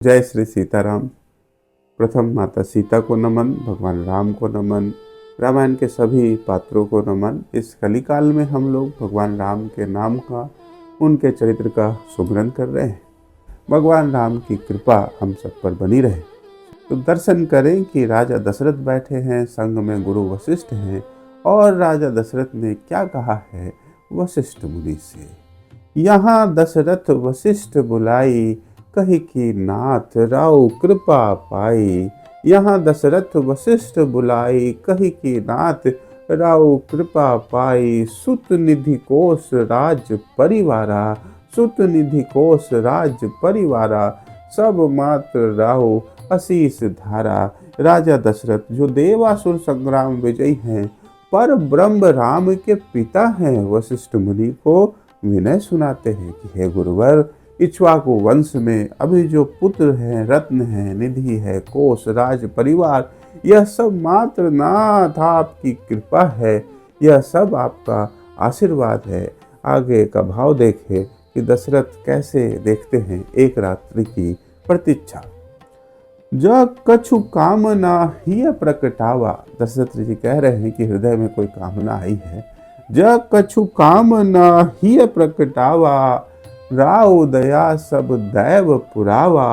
जय श्री सीताराम। प्रथम माता सीता को नमन, भगवान राम को नमन, रामायण के सभी पात्रों को नमन। इस कलिकाल में हम लोग भगवान राम के नाम का, उनके चरित्र का सुमिरन कर रहे हैं। भगवान राम की कृपा हम सब पर बनी रहे। तो दर्शन करें कि राजा दशरथ बैठे हैं, संग में गुरु वशिष्ठ हैं, और राजा दशरथ ने क्या कहा है वशिष्ठ मुनि से। यहाँ दशरथ वशिष्ठ बुलाई, कही की नाथ राउ कृपा पाई। यहाँ दशरथ वशिष्ठ बुलाई, कही की नाथ राउ कृपा पाई। सुत निधि कोश राज परिवारा, सुत निधि कोश राज परिवारा। सब मात्र राहु असीस धारा। राजा दशरथ जो देवासुर संग्राम विजयी हैं, पर ब्रह्म राम के पिता हैं, वशिष्ठ मुनि को विनय सुनाते हैं कि हे गुरुवर, इक्ष्वाकु वंश में अभी जो पुत्र हैं, रत्न है, निधि है, कोश राज परिवार, यह सब मात्र नाथ आपकी कृपा है, यह सब आपका आशीर्वाद है। आगे का भाव देखे कि दशरथ कैसे देखते हैं एक रात्रि की प्रतीक्षा। जब कछु कामना ही प्रकटावा, दशरथ जी कह रहे हैं कि हृदय में कोई कामना आई है। जब कछु कामना ही प्रकटावा, राव दया सब दैव पुरावा।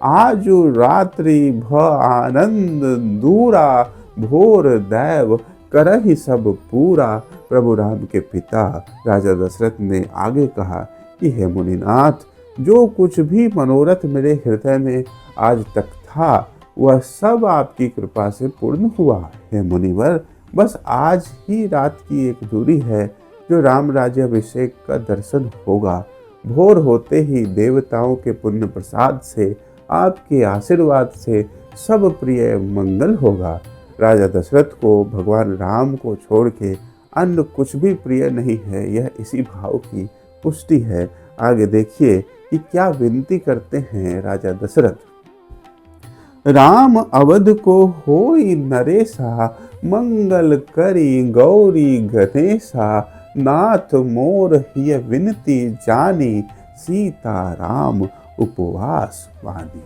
आजु रात्रि भ आनंद दूरा, भोर दैव करहि सब पूरा। प्रभु राम के पिता राजा दशरथ ने आगे कहा कि हे मुनिनाथ, जो कुछ भी मनोरथ मेरे हृदय में आज तक था, वह सब आपकी कृपा से पूर्ण हुआ। हे मुनिवर, बस आज ही रात की एक दूरी है जो राम राज्याभिषेक का दर्शन होगा। भोर होते ही देवताओं के पुण्य प्रसाद से, आपके आशीर्वाद से सब प्रिय मंगल होगा। राजा दशरथ को भगवान राम को छोड़ के अन्य कुछ भी प्रिय नहीं है, यह इसी भाव की पुष्टि है। आगे देखिए कि क्या विनती करते हैं राजा दशरथ। राम अवध को होई नरेसा, मंगल करी गौरी गणेशा। नाथ मोर हिय विनती जानी, सीता राम उपवास वानी।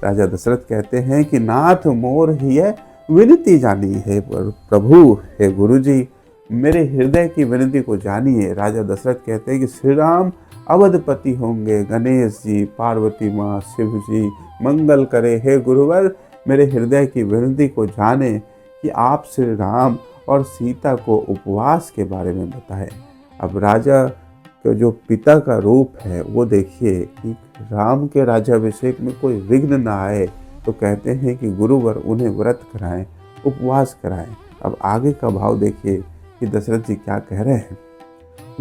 राजा दशरथ कहते हैं कि नाथ मोर हिय विनती जानी है प्रभु, हे गुरु जी, मेरे हृदय की विनती को जानिए। राजा दशरथ कहते हैं कि श्री राम अवधपति होंगे, गणेश जी, पार्वती माँ, शिव जी मंगल करे। हे गुरुवर, मेरे हृदय की विनती को जाने कि आप श्री राम और सीता को उपवास के बारे में बताएं। अब राजा के जो पिता का रूप है वो देखिए कि राम के राज्याभिषेक में कोई विघ्न ना आए, तो कहते हैं कि गुरुवर उन्हें व्रत कराएं, उपवास कराएं। अब आगे का भाव देखिए कि दशरथ जी क्या कह रहे हैं।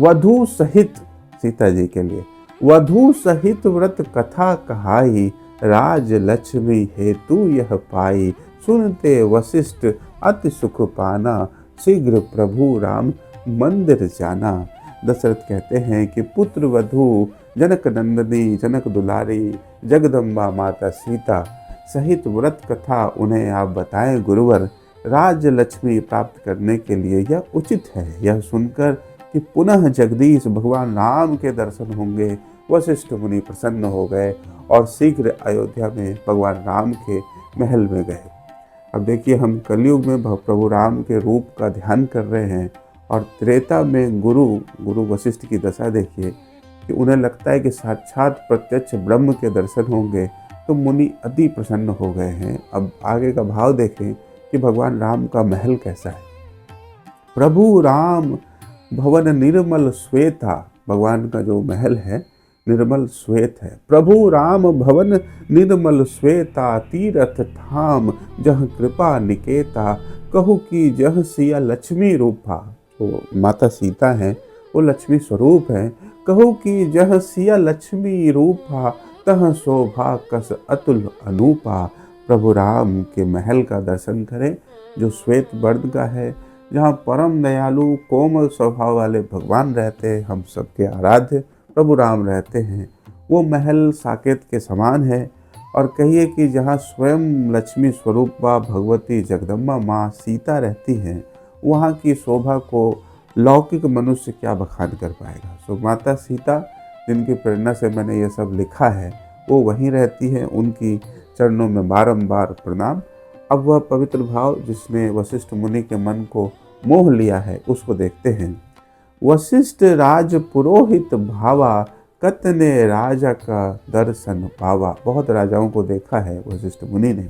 वधू सहित, सीता जी के लिए, वधू सहित व्रत कथा कहाई। राज लक्ष्मी हेतु यह पाई। सुनते वशिष्ठ अति सुख पाना, शीघ्र प्रभु राम मंदिर जाना। दशरथ कहते हैं कि पुत्र वधू जनक नंदनी, जनक दुलारी, जगदम्बा माता सीता सहित व्रत कथा उन्हें आप बताएं गुरुवर। राज लक्ष्मी प्राप्त करने के लिए यह उचित है। यह सुनकर कि पुनः जगदीश भगवान राम के दर्शन होंगे, वशिष्ठ मुनि प्रसन्न हो गए और शीघ्र अयोध्या में भगवान राम के महल में गए। अब देखिए, हम कलयुग में प्रभु राम के रूप का ध्यान कर रहे हैं, और त्रेता में गुरु वशिष्ठ की दशा देखिए कि उन्हें लगता है कि साक्षात प्रत्यक्ष ब्रह्म के दर्शन होंगे, तो मुनि अति प्रसन्न हो गए हैं। अब आगे का भाव देखें कि भगवान राम का महल कैसा है। प्रभु राम भवन निर्मल श्वेता, भगवान का जो महल है निर्मल श्वेत है। प्रभु राम भवन निर्मल श्वेता, तीरथ धाम जह कृपा निकेता। कहु की जह सिया लक्ष्मी रूपा, तो माता सीता हैं वो लक्ष्मी स्वरूप हैं। कहु की जह सिया लक्ष्मी रूपा, तह शोभा कस अतुल अनूपा। प्रभु राम के महल का दर्शन करें जो श्वेत वर्ण का है, जहाँ परम दयालु कोमल स्वभाव वाले भगवान रहते हैं, हम सबके आराध्य प्रभु राम रहते हैं। वो महल साकेत के समान है, और कहिए कि जहाँ स्वयं लक्ष्मी स्वरूपा भगवती जगदम्बा माँ सीता रहती हैं, वहाँ की शोभा को लौकिक मनुष्य क्या बखान कर पाएगा। सो माता सीता जिनकी प्रेरणा से मैंने ये सब लिखा है, वो वहीं रहती हैं, उनकी चरणों में बारंबार प्रणाम। अब वह पवित्र भाव जिसने वशिष्ठ मुनि के मन को मोह लिया है उसको देखते हैं। वशिष्ठ राज पुरोहित भावा, कतने राजा का दर्शन पावा। बहुत राजाओं को देखा है वशिष्ठ मुनि ने।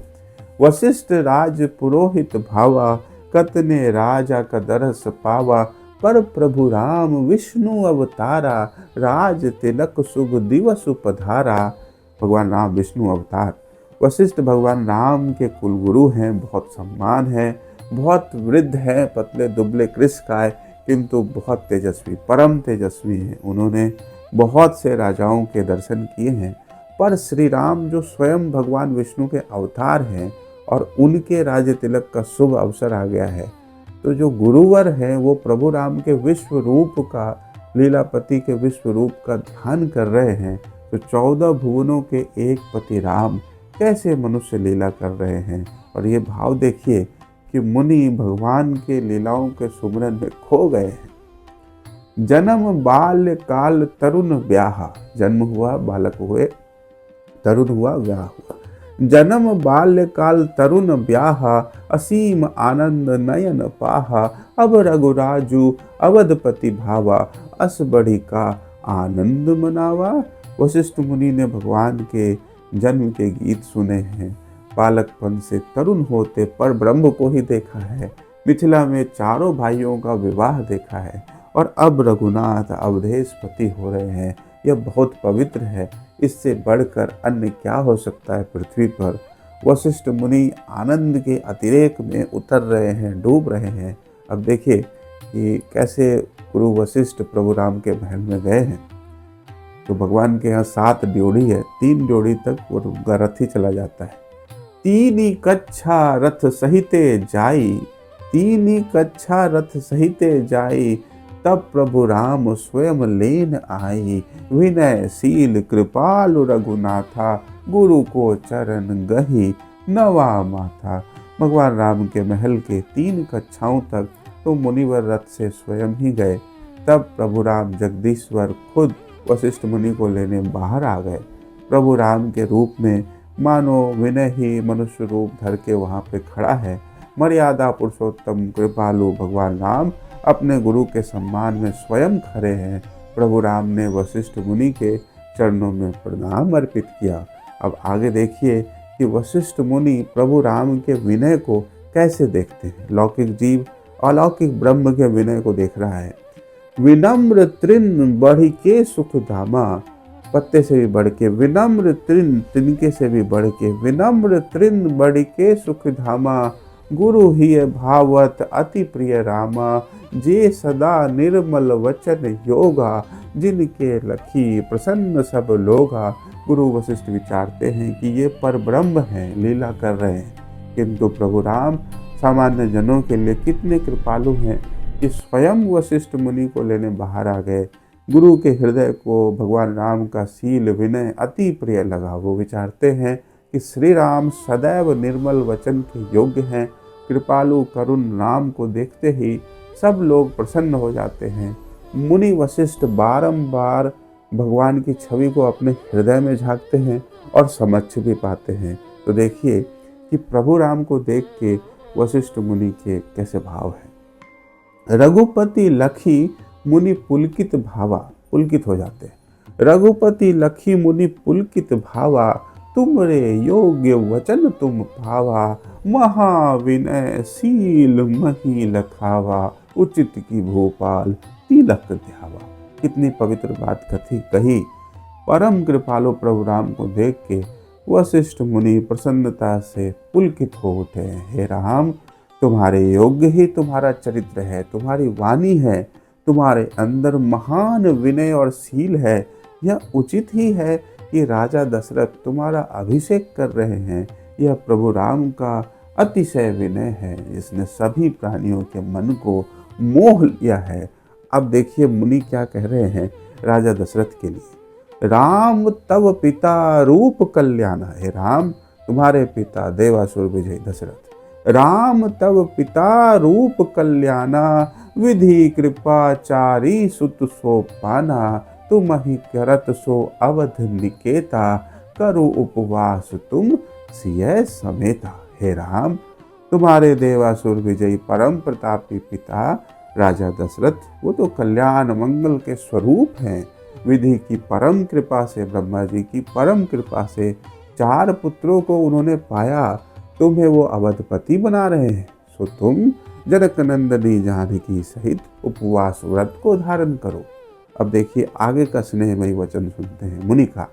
वशिष्ठ राज पुरोहित भावा, कतने राजा का दर्श पावा। पर प्रभु राम विष्णु अवतारा, राज तिलक शुभ दिवस पधारा। भगवान राम विष्णु अवतार। वशिष्ठ भगवान राम के कुलगुरु हैं, बहुत सम्मान है, बहुत वृद्ध हैं, पतले दुबले कृशकाय, किंतु बहुत तेजस्वी, परम तेजस्वी हैं। उन्होंने बहुत से राजाओं के दर्शन किए हैं। पर श्री राम जो स्वयं भगवान विष्णु के अवतार हैं और उनके राज्य तिलक का शुभ अवसर आ गया है, तो जो गुरुवर हैं वो प्रभु राम के विश्व रूप का, लीलापति के विश्व रूप का ध्यान कर रहे हैं। तो 14 भुवनों के एक पति राम कैसे मनुष्य लीला कर रहे हैं। और ये भाव देखिए कि मुनि भगवान के लीलाओं के सुमरन में खो गए हैं। जन्म बाल्य काल तरुण ब्याह, जन्म हुआ, बालक हुए, तरुण हुआ, ब्याह हुआ। जन्म बाल्य काल तरुण ब्याह, असीम आनंद नयन पाहा। अब रघुराजु अवधपति भावा, अस बढ़ी का आनंद मनावा। वशिष्ठ मुनि ने भगवान के जन्म के गीत सुने हैं, बालकपन से तरुण होते पर ब्रह्म को ही देखा है, मिथिला में चारों भाइयों का विवाह देखा है, और अब रघुनाथ अवधेशपति हो रहे हैं। यह बहुत पवित्र है, इससे बढ़कर अन्य क्या हो सकता है पृथ्वी पर। वशिष्ठ मुनि आनंद के अतिरेक में उतर रहे हैं, डूब रहे हैं। अब देखिए कि कैसे गुरु वशिष्ठ प्रभु राम के महल में गए हैं। तो भगवान के यहाँ 7 ड्योढ़ी है, 3 ड्योढ़ी तक वो रथ ही चला जाता है। तीनी कच्छा रथ सहिते जाई, तीनी कच्छा रथ सहिते जाई। तब प्रभु राम स्वयं लेन आई, विनयशील कृपालु रघुनाथा। गुरु को चरण गही नवा माथा। भगवान राम के महल के 3 कक्षाओं तक तो मुनिवर रथ से स्वयं ही गए। तब प्रभु राम जगदीश्वर खुद वशिष्ठ मुनि को लेने बाहर आ गए। प्रभु राम के रूप में मानो विनय ही मनुष्य रूप धर के वहाँ पे खड़ा है। मर्यादा पुरुषोत्तम कृपालु भगवान राम अपने गुरु के सम्मान में स्वयं खड़े हैं। प्रभु राम ने वशिष्ठ मुनि के चरणों में प्रणाम अर्पित किया। अब आगे देखिए कि वशिष्ठ मुनि प्रभु राम के विनय को कैसे देखते हैं। लौकिक जीव अलौकिक ब्रह्म के विनय को देख रहा है। विनम्र तृण बढ़ी के सुख धामा, पत्ते से भी बढ़ के, विनम्र तृण तिनके से भी बढ़ के, विनम्र तृण बढ़ के सुख धामा। गुरु ही भावत अति प्रिय रामा, जे सदा निर्मल वचन योगा। जिनके लखी प्रसन्न सब लोगा। गुरु वशिष्ठ विचारते हैं कि ये पर ब्रह्म हैं, लीला कर रहे हैं, किंतु प्रभु राम सामान्य जनों के लिए कितने कृपालु हैं कि स्वयं वशिष्ठ मुनि को लेने बाहर आ गए। गुरु के हृदय को भगवान राम का शील विनय अति प्रिय लगा। वो विचारते हैं कि श्री राम सदैव निर्मल वचन के योग्य हैं। कृपालु करुण राम को देखते ही सब लोग प्रसन्न हो जाते हैं। मुनि वशिष्ठ बारंबार भगवान की छवि को अपने हृदय में झांकते हैं और समझ भी पाते हैं। तो देखिए कि प्रभु राम को देख के वशिष्ठ मुनि के कैसे भाव हैं। रघुपति लखी मुनि पुलकित भावा, पुलकित हो जाते हैं। रघुपति लखी मुनि पुलकित भावा, तुमरे योग्य वचन तुम पावा। महाविनयशील मही लखावा, उचित की भोपाल तिलक ध्यावा। कितनी पवित्र बात कही। परम कृपालु प्रभु राम को देख के वशिष्ठ मुनि प्रसन्नता से पुलकित हो उठे। हे राम, तुम्हारे योग्य ही तुम्हारा चरित्र है, तुम्हारी वाणी है, तुम्हारे अंदर महान विनय और शील है। यह उचित ही है कि राजा दशरथ तुम्हारा अभिषेक कर रहे हैं। यह प्रभु राम का अतिशय विनय है, जिसने सभी प्राणियों के मन को मोह लिया है। अब देखिए मुनि क्या कह रहे हैं राजा दशरथ के लिए। राम तव पिता रूप कल्याण। हे राम, तुम्हारे पिता देवासुर विजय दशरथ। राम तव पिता रूप कल्याणा, विधि कृपाचारी सुत सो पाना। तुम ही करत सो अवध निकेता, करो उपवास तुम सिय समेता। हे राम, तुम्हारे देवासुर विजयी परम प्रतापी पिता राजा दशरथ, वो तो कल्याण मंगल के स्वरूप हैं। विधि की परम कृपा से, ब्रह्मा जी की परम कृपा से 4 पुत्रों को उन्होंने पाया। तुम्हें वो अवधपति बना रहे हैं, सो तुम जनक नंदनी जानकी सहित उपवास व्रत को धारण करो। अब देखिए आगे का स्नेहमयी वचन सुनते हैं मुनि का।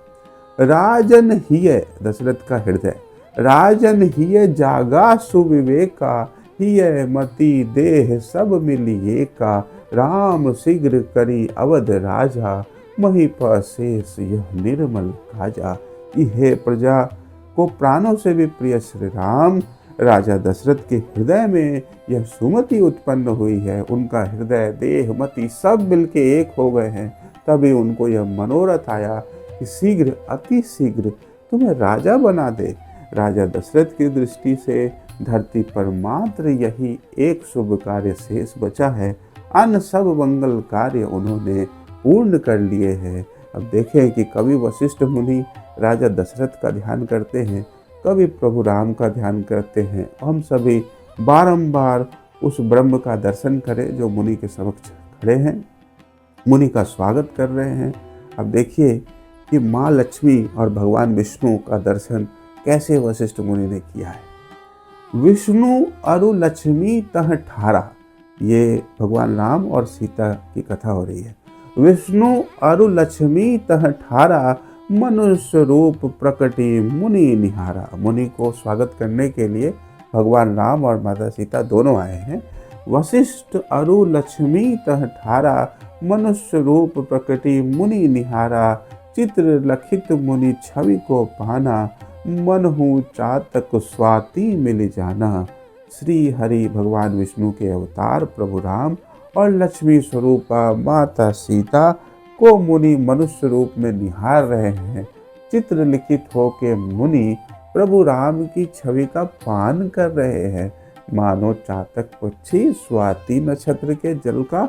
राजन हिय, दशरथ का हृदय, राजन हिय जागा सुविवेका, हिय मति देह सब मिलिए का, राम शीघ्र करी अवध राजा, महीप शेष यह निर्मल काजा। कि हे प्रजा को प्राणों से भी प्रिय श्री राम, राजा दशरथ के हृदय में यह सुमति उत्पन्न हुई है। उनका हृदय देह मति सब मिलके एक हो गए हैं। तभी उनको यह मनोरथ आया कि शीघ्र अति शीघ्र तुम्हें राजा बना दे। राजा दशरथ की दृष्टि से धरती पर मात्र यही एक शुभ कार्य शेष बचा है। अन्य सब मंगल कार्य उन्होंने पूर्ण कर लिए हैं। अब देखें कि कभी वशिष्ठ मुनि राजा दशरथ का ध्यान करते हैं, कभी प्रभु राम का ध्यान करते हैं। हम सभी बारंबार उस ब्रह्म का दर्शन करें जो मुनि के समक्ष खड़े हैं, मुनि का स्वागत कर रहे हैं। अब देखिए कि माँ लक्ष्मी और भगवान विष्णु का दर्शन कैसे वशिष्ठ मुनि ने किया है। विष्णु अरु लक्ष्मी तह ठारा, ये भगवान राम और सीता की कथा हो रही है। विष्णु अरु लक्ष्मी तह ठारा, मनुष्य रूप प्रकटी मुनि निहारा। मुनि को स्वागत करने के लिए भगवान राम और माता सीता दोनों आए हैं। वशिष्ठ अरु लक्ष्मी तह ठारा, मनुष्य रूप प्रकटी मुनि निहारा, चित्र लखित मुनि छवि को पाना, मनहु चातक स्वाति मिल जाना। श्री हरि भगवान विष्णु के अवतार प्रभु राम और लक्ष्मी स्वरूपा माता सीता को मुनि मनुष्य रूप में निहार रहे हैं। चित्र लिखित होके मुनि प्रभु राम की छवि का पान कर रहे हैं, मानो चातक पक्षी स्वाति नक्षत्र के जल का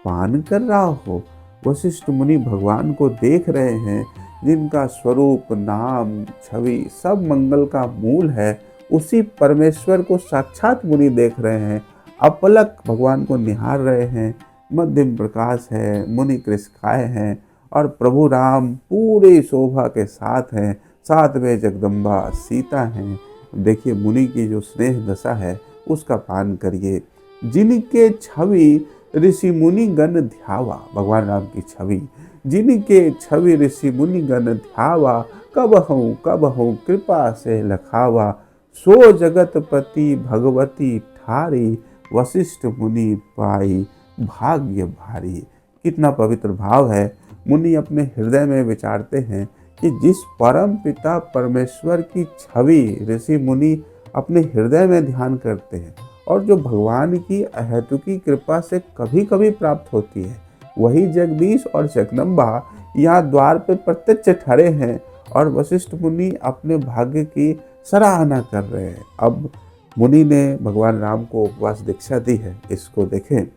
पान कर रहा हो। वशिष्ठ मुनि भगवान को देख रहे हैं, जिनका स्वरूप नाम छवि सब मंगल का मूल है। उसी परमेश्वर को साक्षात मुनि देख रहे हैं, अपलक भगवान को निहार रहे हैं। मध्यम प्रकाश है, मुनि कृष्काय हैं और प्रभु राम पूरी शोभा के साथ हैं। साथ में जगदम्बा सीता हैं। देखिए मुनि की जो स्नेह दशा है उसका पान करिए। जिनके छवि ऋषि मुनि गण ध्यावा, भगवान राम की छवि, जिनके छवि ऋषि मुनि गण ध्यावा, कबहु कृपा से लखावा, सो जगतपति भगवती ठारी, वशिष्ठ मुनि पाई भाग्य भारी। कितना पवित्र भाव है। मुनि अपने हृदय में विचारते हैं कि जिस परम पिता परमेश्वर की छवि ऋषि मुनि अपने हृदय में ध्यान करते हैं और जो भगवान की अहेतुकी कृपा से कभी कभी प्राप्त होती है, वही जगदीश और जगदम्बा यहाँ द्वार पे प्रत्यक्ष ठहरे हैं और वशिष्ठ मुनि अपने भाग्य की सराहना कर रहे हैं। अब मुनि ने भगवान राम को उपवास दीक्षा दी है। इसको देखें।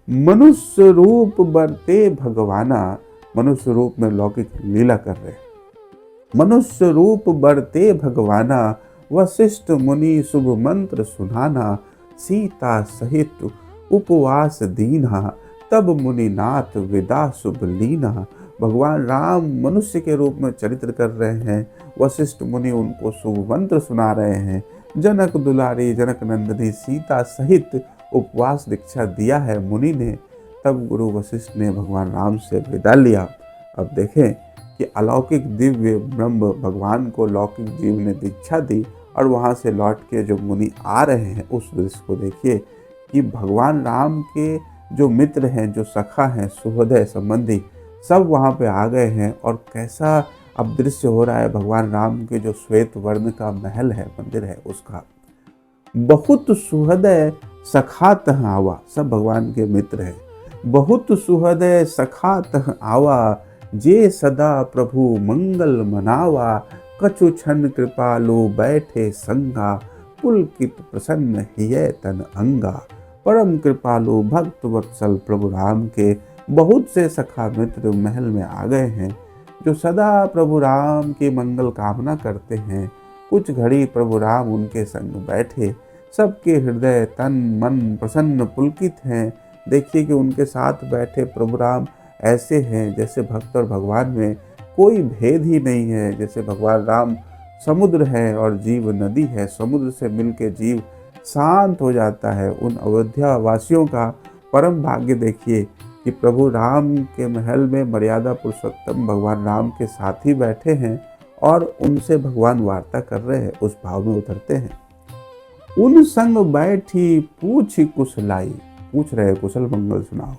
मनुष्य रूप बरते भगवाना, मनुष्य रूप में लौकिक लीला कर रहे हैं। मनुष्य रूप बरते भगवाना, वशिष्ठ मुनि शुभ मंत्र सुनाना, सीता सहित उपवास दीना, तब मुनिनाथ विदा शुभ लीना। भगवान राम मनुष्य के रूप में चरित्र कर रहे हैं, वशिष्ठ मुनि उनको शुभ मंत्र सुना रहे हैं। जनक दुलारी जनक नंदिनी सीता सहित उपवास दीक्षा दिया है मुनि ने। तब गुरु वशिष्ठ ने भगवान राम से विदा लिया। अब देखें कि अलौकिक दिव्य ब्रह्म भगवान को लौकिक जीव ने दीक्षा दी और वहाँ से लौट के जो मुनि आ रहे हैं उस दृश्य को देखिए कि भगवान राम के जो मित्र हैं, जो सखा हैं, सुहृदय संबंधी सब वहाँ पे आ गए हैं। और कैसा अब दृश्य हो रहा है, भगवान राम के जो श्वेत वर्ण का महल है, मंदिर है, उसका बहुत सुहृदय सखा तह आवा, सब भगवान के मित्र हैं। बहुत सुहृदय सखा तह आवा, जे सदा प्रभु मंगल मनावा, कछु क्षण कृपालु बैठे संगा, पुलकित प्रसन्न हिय तन अंगा। परम कृपालु भक्त वत्सल प्रभु राम के बहुत से सखा मित्र महल में आ गए हैं। जो सदा प्रभु राम की मंगल कामना करते हैं। कुछ घड़ी प्रभु राम उनके संग बैठे, सबके हृदय तन मन प्रसन्न पुलकित हैं। देखिए कि उनके साथ बैठे प्रभु राम ऐसे हैं जैसे भक्त और भगवान में कोई भेद ही नहीं है। जैसे भगवान राम समुद्र है और जीव नदी है, समुद्र से मिलके जीव शांत हो जाता है। उन अयोध्या वासियों का परम भाग्य देखिए कि प्रभु राम के महल में मर्यादा पुरुषोत्तम भगवान राम के साथ ही बैठे हैं और उनसे भगवान वार्ता कर रहे हैं, उस भाव में उतरते हैं। उन संग बैठी पूछ कुशलाई, पूछ रहे कुशल मंगल सुनाओ।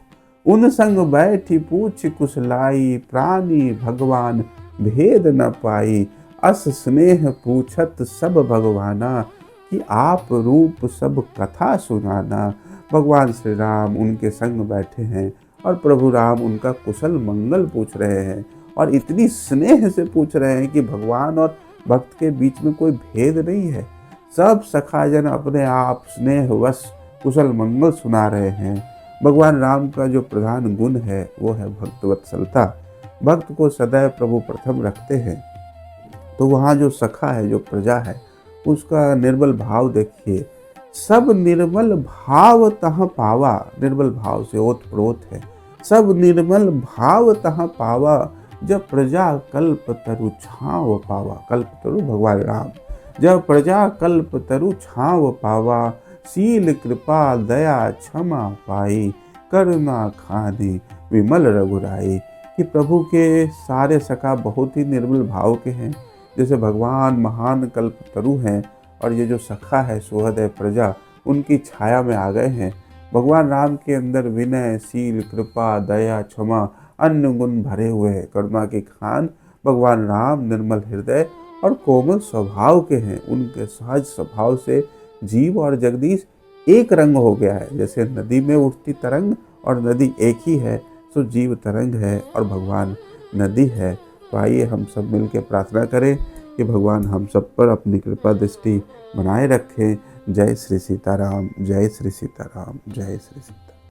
उन संग बैठी पूछ कुशलाई, प्राणी भगवान भेद न पाई। अस स्नेह पूछत सब भगवाना, कि आप रूप सब कथा सुनाना। भगवान श्री राम उनके संग बैठे हैं और प्रभु राम उनका कुशल मंगल पूछ रहे हैं, और इतनी स्नेह से पूछ रहे हैं कि भगवान और भक्त के बीच में कोई भेद नहीं है। सब सखाजन अपने आप स्नेहवश कुशल मंगल सुना रहे हैं। भगवान राम का जो प्रधान गुण है वो है भक्तवत्सलता। भक्त को सदैव प्रभु प्रथम रखते हैं। तो वहाँ जो सखा है, जो प्रजा है, उसका निर्मल भाव देखिए। सब निर्मल भाव तहाँ पावा, निर्मल भाव से ओत प्रोत है। सब निर्मल भाव तहाँ पावा, जब प्रजा कल्प तरु छाँव पावा। कल्प तरु भगवान राम, जब प्रजा कल्प तरु छाँव पावा। शील कृपा दया क्षमा पाई, करुणा खानी विमल रघुराई। कि प्रभु के सारे सखा बहुत ही निर्मल भाव के हैं। जैसे भगवान महान कल्प तरु हैं और ये जो सखा है सुहृदय प्रजा उनकी छाया में आ गए हैं। भगवान राम के अंदर विनय, शील, कृपा, दया, क्षमा अन्य गुण भरे हुए हैं। करुणा की खान भगवान राम निर्मल हृदय और कोमल स्वभाव के हैं। उनके सहज स्वभाव से जीव और जगदीश एक रंग हो गया है। जैसे नदी में उठती तरंग और नदी एक ही है, तो जीव तरंग है और भगवान नदी है। तो आइए हम सब मिलकर प्रार्थना करें कि भगवान हम सब पर अपनी कृपा दृष्टि बनाए रखें। जय श्री सीताराम, जय श्री सीताराम, जय श्री सीताराम।